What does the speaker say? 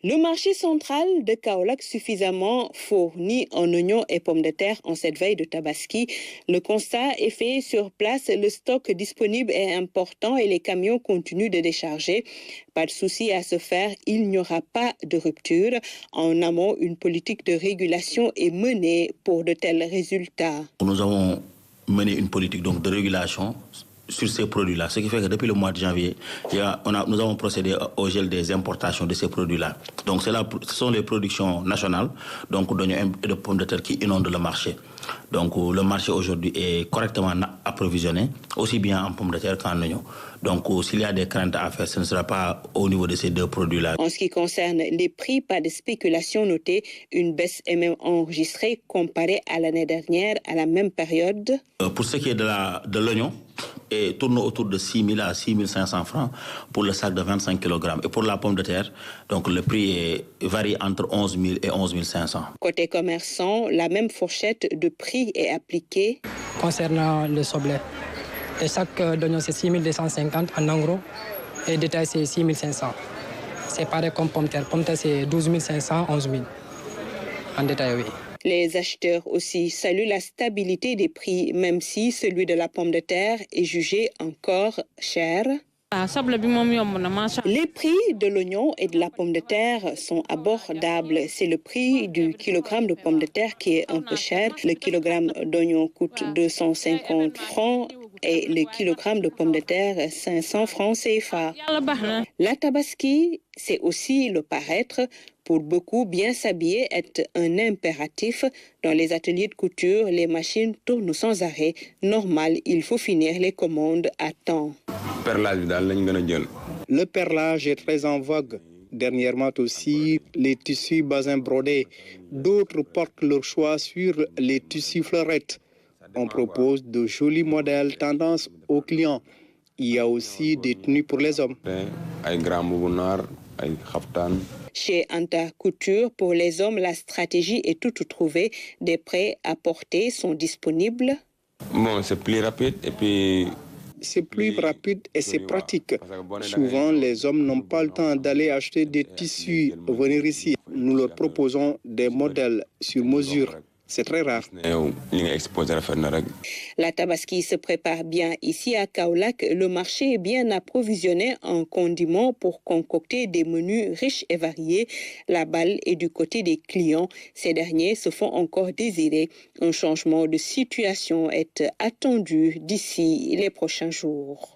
Le marché central de Kaolack suffisamment fourni en oignons et pommes de terre en cette veille de Tabaski. Le constat est fait sur place. Le stock disponible est important et les camions continuent de décharger. Pas de souci à se faire, il n'y aura pas de rupture. En amont, une politique de régulation est menée pour de tels résultats. Nous avons mené une politique donc de régulation sur ces produits-là, ce qui fait que depuis le mois de janvier, nous avons procédé au gel des importations de ces produits-là. Donc ce sont les productions nationales, donc d'oignons et de pommes de terre qui inondent le marché. Donc le marché aujourd'hui est correctement approvisionné, aussi bien en pommes de terre qu'en oignons. Donc s'il y a des craintes à faire, ce ne sera pas au niveau de ces deux produits-là. En ce qui concerne les prix, pas de spéculation notée, une baisse est même enregistrée comparée à l'année dernière à la même période. Pour ce qui est de l'oignon, et tourne autour de 6 000 à 6 500 francs pour le sac de 25 kg. Et pour la pomme de terre, donc le prix varie entre 11 000 et 11 500. Côté commerçant, la même fourchette de prix est appliquée. Concernant le soble, le sac d'oignon c'est 6 250 en en gros et détail c'est 6 500. C'est pareil comme pomme de terre. Pomme de terre c'est 12 500, 11 000 en détail, oui. Les acheteurs aussi saluent la stabilité des prix, même si celui de la pomme de terre est jugé encore cher. Les prix de l'oignon et de la pomme de terre sont abordables. C'est le prix du kilogramme de pomme de terre qui est un peu cher. Le kilogramme d'oignon coûte 250 francs et le kilogramme de pommes de terre 500 francs CFA. La Tabaski, c'est aussi le paraître. Pour beaucoup, bien s'habiller est un impératif. Dans les ateliers de couture, les machines tournent sans arrêt. Normal, il faut finir les commandes à temps. Le perlage est très en vogue. Dernièrement aussi, les tissus basin brodés. D'autres portent leur choix sur les tissus fleurettes. On propose de jolis modèles tendance aux clients. Il y a aussi des tenues pour les hommes. Chez Anta Couture, pour les hommes, la stratégie est toute trouvée. Des prêts à porter sont disponibles. Bon, c'est plus rapide et puis... C'est plus rapide et c'est pratique. Souvent, les hommes n'ont pas le temps d'aller acheter des tissus, venir ici. Nous leur proposons des modèles sur mesure. C'est très rare. La Tabaski se prépare bien ici à Kaolack. Le marché est bien approvisionné en condiments pour concocter des menus riches et variés. La balle est du côté des clients. Ces derniers se font encore désirer. Un changement de situation est attendu d'ici les prochains jours.